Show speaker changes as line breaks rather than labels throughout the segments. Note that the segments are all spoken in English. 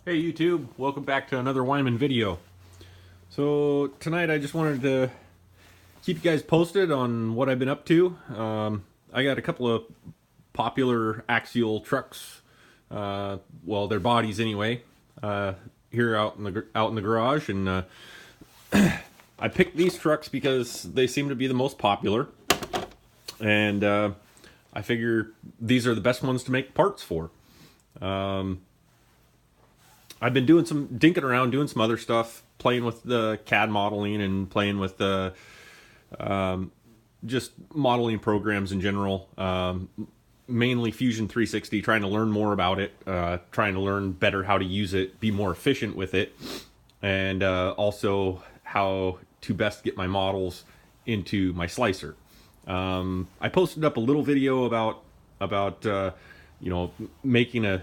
Hey YouTube, welcome back to another Wyman video. So tonight I just wanted to keep you guys posted on what I've been up to. I got a couple of popular axial trucks, well their bodies anyway, here out in the garage, and I picked these trucks because they seem to be the most popular, and I figure these are the best ones to make parts for. I've been doing some dinking around, doing some other stuff, playing with the CAD modeling and playing with the just modeling programs in general. Mainly Fusion 360, trying to learn more about it, trying to learn better how to use it, be more efficient with it, and also how to best get my models into my slicer. I posted up a little video about making a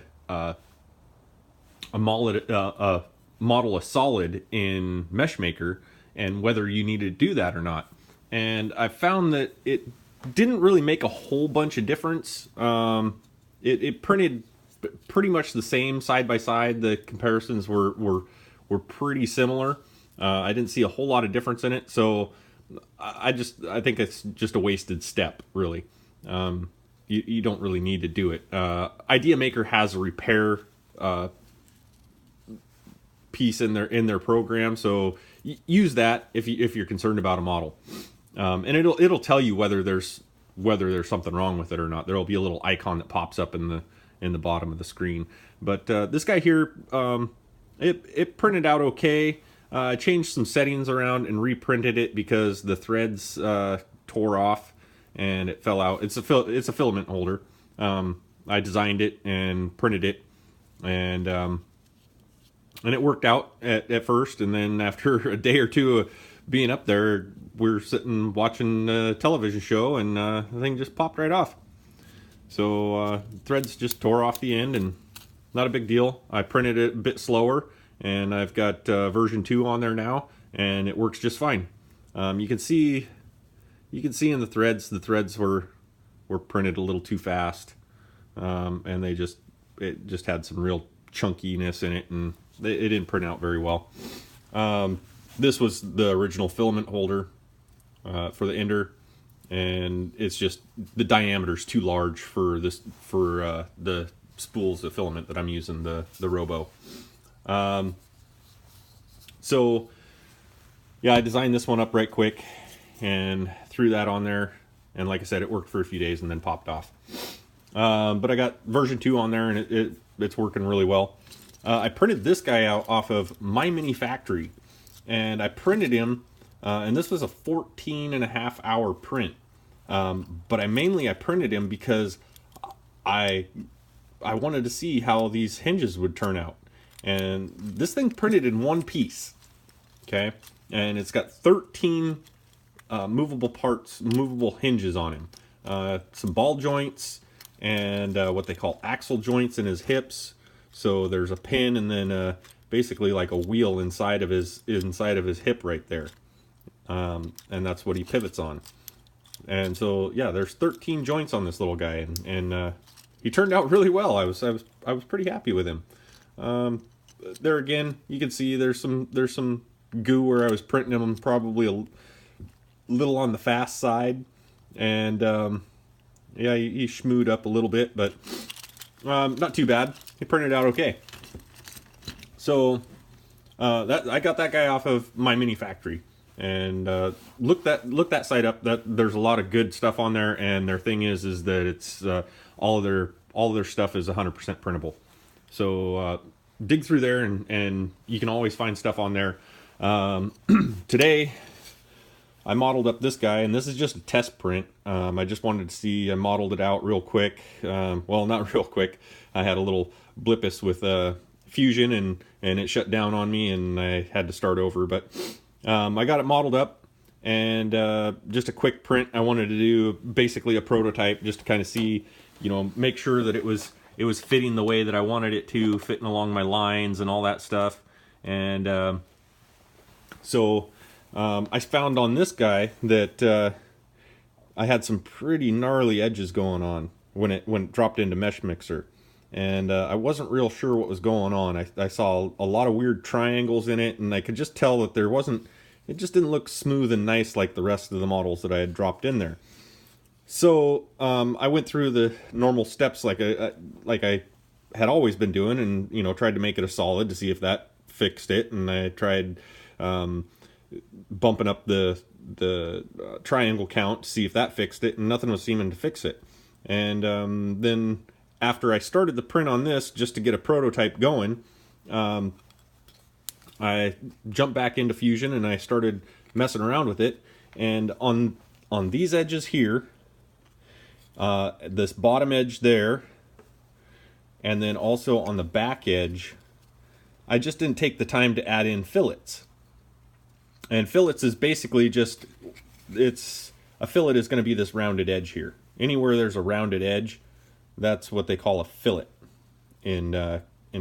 model a solid in Meshmaker and whether you need to do that or not. And I found that it didn't really make a whole bunch of difference. It printed pretty much the same side by side. The comparisons were pretty similar. I didn't see a whole lot of difference in it, so I think it's just a wasted step, really. You don't really need to do it. Idea Maker has a repair piece in their program, so use that if you're concerned about a model, and it'll tell you whether there's something wrong with it or not. There'll be a little icon that pops up in the bottom of the screen. But this guy here, it printed out okay. I changed some settings around and reprinted it because the threads tore off and it fell out. It's a filament holder. I designed it and printed it, and it worked out at first, and then after a day or two of being up there, we're sitting watching a television show, and the thing just popped right off. So threads just tore off the end, and not a big deal. I printed it a bit slower, and I've got version 2 on there now, and it works just fine. You can see in the threads were printed a little too fast, and it just had some real chunkiness in it, and it didn't print out very well. This was the original filament holder for the ender, and it's just the diameter's too large for the spools of filament that I'm using, the Robo. So yeah, I designed this one up right quick and threw that on there, and like I said, it worked for a few days and then popped off. But I got version 2 on there, and it's working really well. I printed this guy out off of My Mini Factory, and I printed him, and this was a 14.5 hour print. But I printed him because I wanted to see how these hinges would turn out. And this thing printed in one piece, okay? And it's got 13 movable hinges on him. Some ball joints, and what they call axle joints in his hips. So there's a pin, and then basically like a wheel inside of his hip right there, and that's what he pivots on. And so yeah, there's 13 joints on this little guy, and he turned out really well. I was pretty happy with him. There again, you can see there's some goo where I was printing him probably a little on the fast side, and yeah, he schmooed up a little bit, but not too bad. He printed out okay. So I got that guy off of My Mini Factory, and look that site up. That there's a lot of good stuff on there, and their thing is that it's all of their stuff is 100% printable. So dig through there, and you can always find stuff on there. Today I modeled up this guy, and this is just a test print. I just wanted to see. I modeled it out real quick. Well, not real quick. I had a little blipus with Fusion, and it shut down on me, and I had to start over. But I got it modeled up, and just a quick print. I wanted to do basically a prototype, just to kind of see, make sure that it was fitting the way that I wanted it to, fitting along my lines and all that stuff. And so I found on this guy that I had some pretty gnarly edges going on when it dropped into Mesh Mixer. and I wasn't real sure what was going on. I saw a lot of weird triangles in it, and I could just tell that there wasn't, it just didn't look smooth and nice like the rest of the models that I had dropped in there. So I went through the normal steps like I had always been doing, and tried to make it a solid to see if that fixed it, and I tried bumping up the triangle count to see if that fixed it, and nothing was seeming to fix it. And then after I started the print on this just to get a prototype going, I jumped back into Fusion and I started messing around with it. And on these edges here, this bottom edge there, and then also on the back edge, I just didn't take the time to add in fillets. And fillets is basically just, a fillet is going to be this rounded edge here. Anywhere there's a rounded edge, that's what they call a fillet in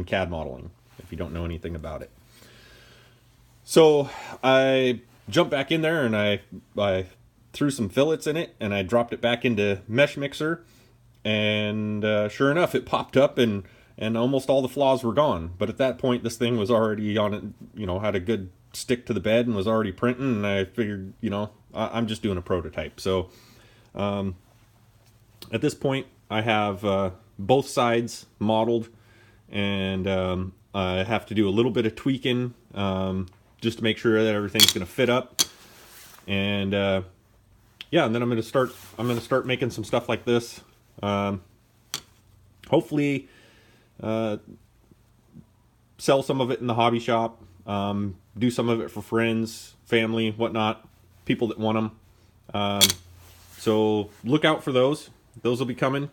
CAD modeling, if you don't know anything about it. So I jumped back in there and I threw some fillets in it, and I dropped it back into Mesh Mixer, and sure enough, it popped up, and almost all the flaws were gone. But at that point, this thing was already on it, had a good stick to the bed and was already printing, and I figured, I'm just doing a prototype. So at this point, I have both sides modeled, and I have to do a little bit of tweaking just to make sure that everything's going to fit up. And yeah, and then I'm going to start making some stuff like this. Hopefully sell some of it in the hobby shop, do some of it for friends, family, whatnot, people that want them. So look out for those. Those will be coming.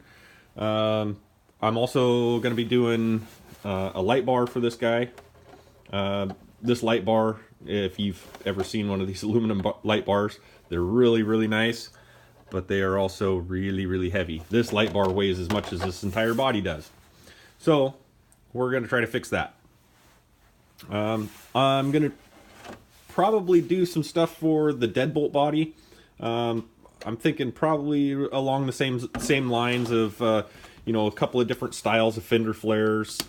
I'm also going to be doing a light bar for this guy. This light bar, if you've ever seen one of these aluminum light bars, they're really, really nice, but they are also really, really heavy. This light bar weighs as much as this entire body does. So we're going to try to fix that. I'm going to probably do some stuff for the deadbolt body. I'm thinking probably along the same lines of, a couple of different styles of fender flares.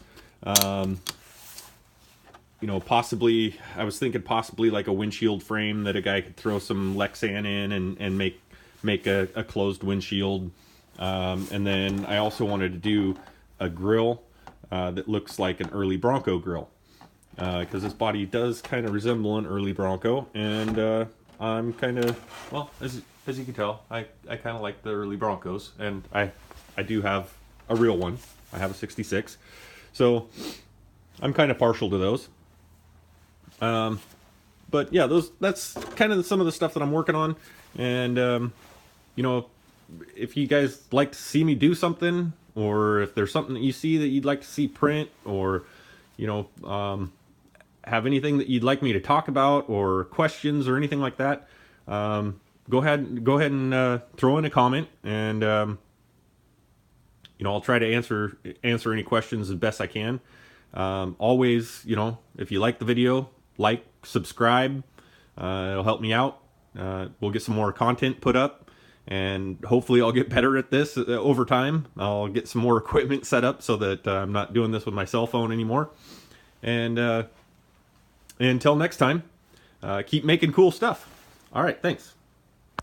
Possibly, I was thinking possibly like a windshield frame that a guy could throw some Lexan in and make a closed windshield. And then I also wanted to do a grill that looks like an early Bronco grill. Because this body does kind of resemble an early Bronco, and I'm kind of, well, as you can tell, I kind of like the early Broncos, and I do have a real one. I have a 66, so I'm kind of partial to those. But yeah, that's kind of some of the stuff that I'm working on, and if you guys like to see me do something, or if there's something that you see that you'd like to see print, or have anything that you'd like me to talk about, or questions or anything like that, go ahead and throw in a comment, and I'll try to answer any questions as best I can. Always, if you like the video, like, subscribe. It'll help me out. We'll get some more content put up, and hopefully I'll get better at this over time. I'll get some more equipment set up so that I'm not doing this with my cell phone anymore. And until next time, keep making cool stuff. All right, thanks.